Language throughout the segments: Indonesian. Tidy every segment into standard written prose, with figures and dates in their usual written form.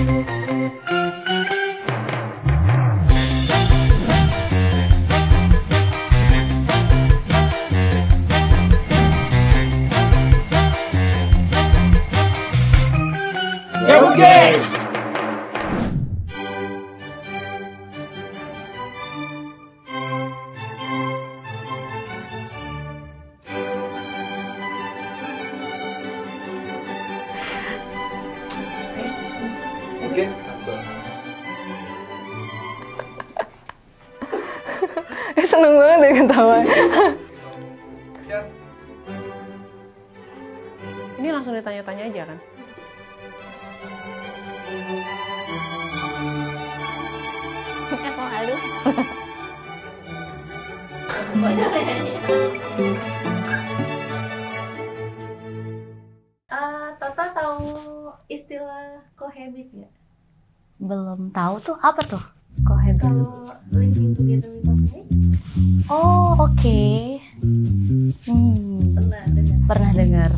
Oke. Seneng banget deh ketawa. Siap. Ini langsung ditanya-tanya aja kan? Aku halu. Tata tahu istilah cohabit nggak? Belum tahu tuh, apa tuh cohabit? Kalau living together without marriage, Oh, oke. Pernah dengar.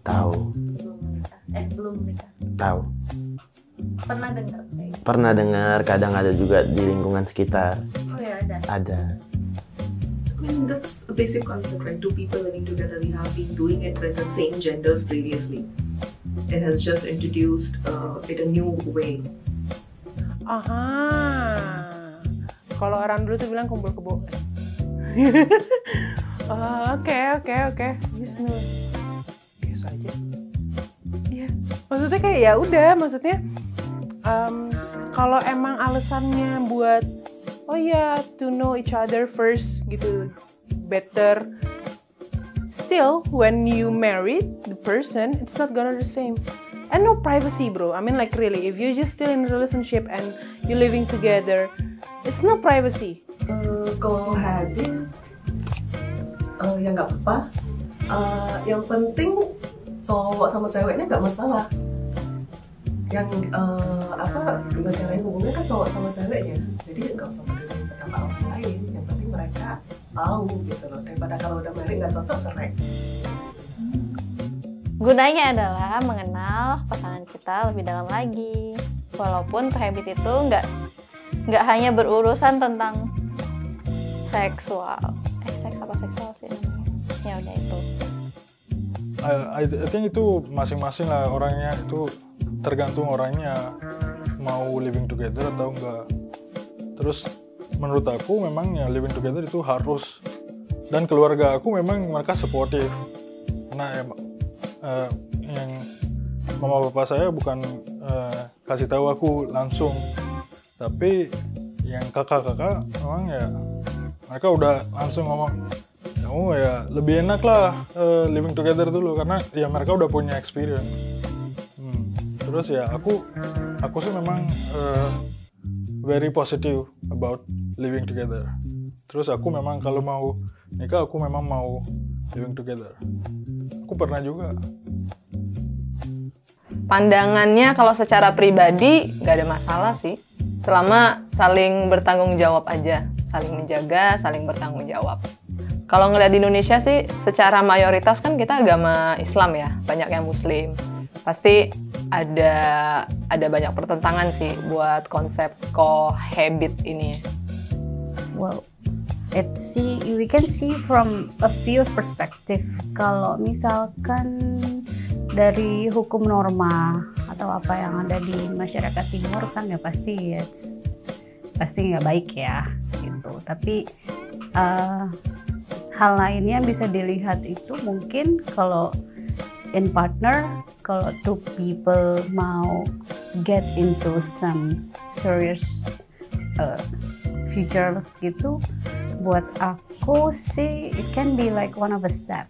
Tahu. belum menikah. Tahu. Pernah dengar? Pernah dengar, kadang ada juga di lingkungan sekitar. Oh ya ada. Ada. I mean, that's a basic concept, right? Two people living together, we have been doing it with the same genders previously. It has just introduced it a new way. Aha. Kalau orang dulu tuh bilang kumpul kebo. Oke. Wisnu. Biasa aja. Iya. Maksudnya kayak ya udah, maksudnya kalau emang alasannya buat to know each other first gitu, better. Still, when you married the person, it's not gonna the same. And no privacy, bro. I mean, like really, if you just still in a relationship and you living together, it's no privacy. Cohabit, ya nggak apa-apa. Yang penting cowok sama ceweknya nggak masalah. Yang bicarain hubungan kan cowok sama ceweknya, jadi nggak usah peduli pendapat orang lain. Yang penting mereka tahu gitu loh. Daripada kalau udah married nggak cocok cerai. Gunanya adalah mengenal pasangan kita lebih dalam lagi. Walaupun cohabit itu nggak hanya berurusan tentang seksual. Seks apa seksual sih namanya? Ya udah itu. I think itu masing-masing lah orangnya, itu tergantung orangnya mau living together atau enggak. Terus menurut aku memang ya living together itu harus, dan keluarga aku memang mereka supportive. Nah yang mama bapak saya bukan kasih tahu aku langsung, tapi yang kakak-kakak memang ya mereka udah langsung ngomong, kamu ya lebih enak lah living together dulu, karena ya mereka udah punya experience. Terus ya aku sih memang very positive about living together. Terus aku memang kalau mau nikah aku memang mau living together. Aku pernah juga. Pandangannya kalau secara pribadi nggak ada masalah sih, selama saling bertanggung jawab aja, saling menjaga, saling bertanggung jawab. Kalau ngeliat di Indonesia sih, secara mayoritas kan kita agama Islam ya, banyak yang Muslim. Pasti ada banyak pertentangan sih buat konsep cohabit ini. Well, we can see from a few perspective. Kalau misalkan dari hukum norma atau apa yang ada di masyarakat timur kan ya pasti nggak baik ya gitu. Tapi hal lainnya bisa dilihat itu mungkin kalau in partner, kalau two people mau get into some serious future gitu, buat aku sih it can be like one of a step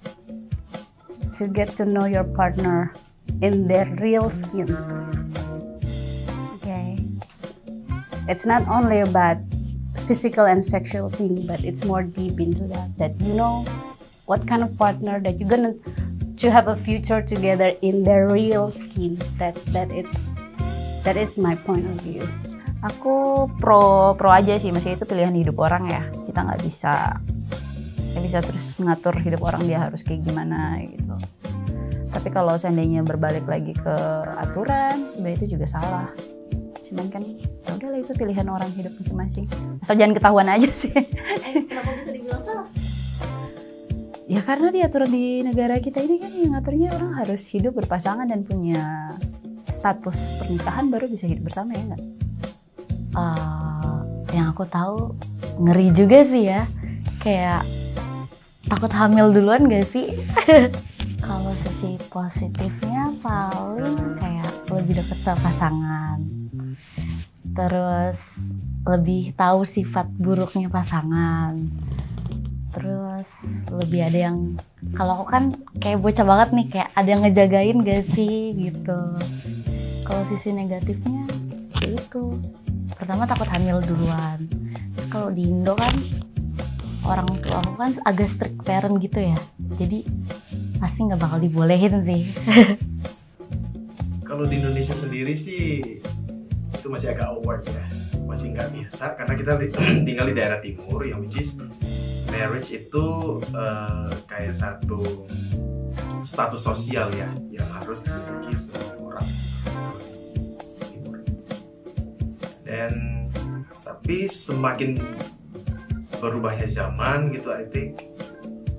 to get to know your partner in their real skin. Okay, it's not only about physical and sexual thing, but it's more deep into that you know what kind of partner that you're gonna to have a future together in their real skin. That is my point of view. Aku pro aja sih, maksudnya itu pilihan hidup orang ya. Kita nggak bisa terus mengatur hidup orang dia harus kayak gimana gitu. Tapi kalau seandainya berbalik lagi ke aturan, sebenarnya itu juga salah. Cuman kan ya udahlah, itu pilihan orang hidup masing-masing. Asal jangan ketahuan aja sih. Kenapa bisa dibilang salah? Ya karena diatur di negara kita ini kan yang ngaturnya orang harus hidup berpasangan dan punya status pernikahan baru bisa hidup bersama, ya nggak? Yang aku tahu ngeri juga sih ya, kayak takut hamil duluan gak sih? Kalau sisi positifnya paling kayak lebih dekat sama pasangan, terus lebih tahu sifat buruknya pasangan, terus lebih ada yang, kalau aku kan kayak bocah banget nih, kayak ada yang ngejagain gak sih gitu. Kalau sisi negatifnya ya itu, pertama takut hamil duluan. Terus kalau di Indo kan orang tua aku kan agak strict parent gitu ya, jadi pasti nggak bakal dibolehin sih. Kalau di Indonesia sendiri sih itu masih agak awkward ya, masih nggak biasa karena kita tinggal di daerah timur yang which is marriage itu kayak satu status sosial ya yang harus dimiliki semua orang di timur. Dan tapi semakin berubahnya zaman gitu, I think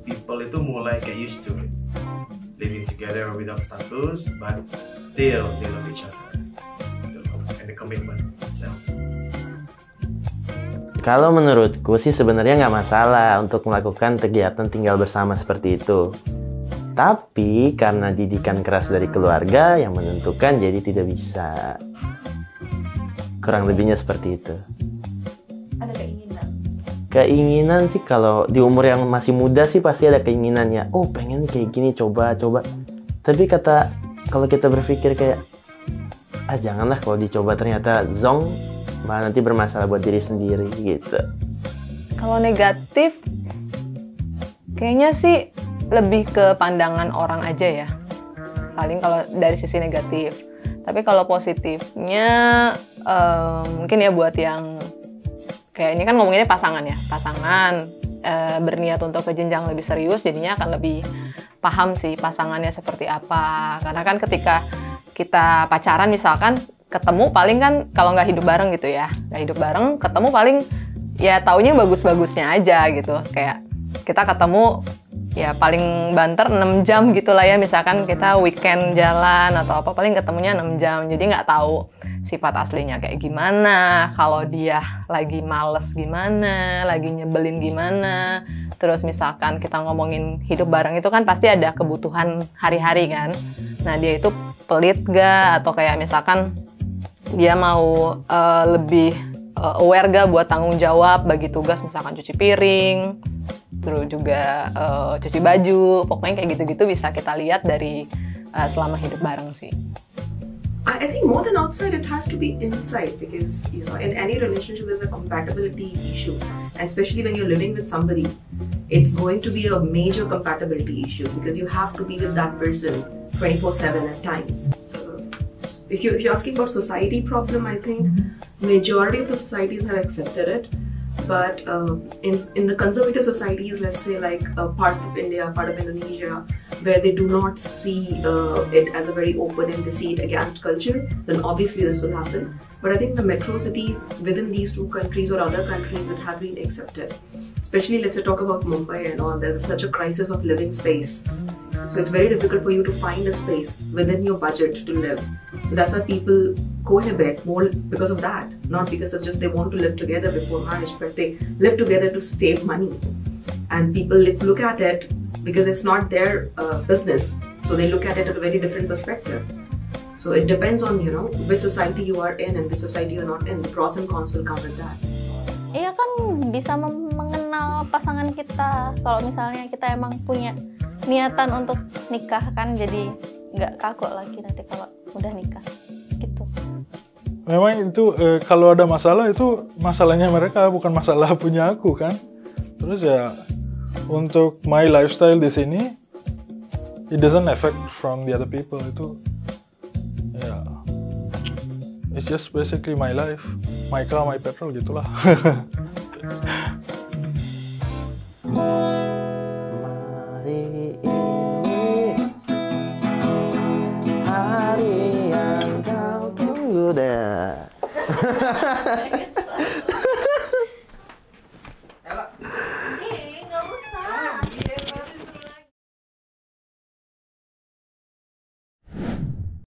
people itu mulai kayak used to it, living together without status, but still they love each other and the commitment itself. Kalau menurutku sih sebenarnya nggak masalah untuk melakukan kegiatan tinggal bersama seperti itu. Tapi karena didikan keras dari keluarga yang menentukan, jadi tidak bisa. Kurang lebihnya seperti itu. Ada keinginan. Keinginan sih kalau di umur yang masih muda sih pasti ada keinginannya. Oh pengen kayak gini, coba. Tapi kalau kita berpikir kayak, janganlah kalau dicoba ternyata zong, malah nanti bermasalah buat diri sendiri gitu. Kalau negatif, kayaknya sih lebih ke pandangan orang aja ya. Paling kalau dari sisi negatif. Tapi kalau positifnya, mungkin ya buat yang kayak ini kan ngomonginnya pasangan ya. Pasangan berniat untuk ke jenjang lebih serius, jadinya akan lebih paham sih pasangannya seperti apa. Karena kan ketika kita pacaran misalkan, ketemu paling kan kalau nggak hidup bareng gitu ya, nggak hidup bareng, ketemu paling ya taunya bagus-bagusnya aja gitu. Kayak kita ketemu ya paling banter 6 jam gitu lah ya, misalkan kita weekend jalan atau apa, paling ketemunya 6 jam, jadi nggak tahu sifat aslinya kayak gimana, kalau dia lagi males gimana, lagi nyebelin gimana. Terus misalkan kita ngomongin hidup bareng itu kan pasti ada kebutuhan hari-hari kan, nah dia itu pelit gak, atau kayak misalkan dia mau lebih aware gak buat tanggung jawab, bagi tugas misalkan cuci piring, terus juga cuci baju, pokoknya kayak gitu-gitu bisa kita lihat dari selama hidup bareng sih. I think more than outside, it has to be inside, because you know, in any relationship there's a compatibility issue, and especially when you're living with somebody, it's going to be a major compatibility issue because you have to be with that person 24/7 at times. If you're asking about society problem, I think majority of the societies have accepted it. But in the conservative societies, let's say like part of India, part of Indonesia, where they do not see it as a very open and they see it against culture, then obviously this will happen. But I think the metro cities within these two countries or other countries that have been accepted, especially let's say talk about Mumbai and all, there's such a crisis of living space. So it's very difficult for you to find a space within your budget to live. So that's why people cohabit more because of that, not because of just they want to live together before marriage, but they live together to save money. And people look at it because it's not their business, so they look at it at a very different perspective. So it depends on, you know, which society you are in and which society you're not in. The pros and cons will come with that. Iya kan bisa mengenal pasangan kita. Kalau misalnya kita emang punya niatan untuk nikah kan, jadi nggak kaku lagi nanti kalau udah nikah gitu. Memang itu kalau ada masalah itu masalahnya mereka, bukan masalah punya aku kan. Terus ya untuk my lifestyle di sini, it doesn't affect from the other people. Itu ya, it's just basically my life, my car, my petrol gitulah. Mari ini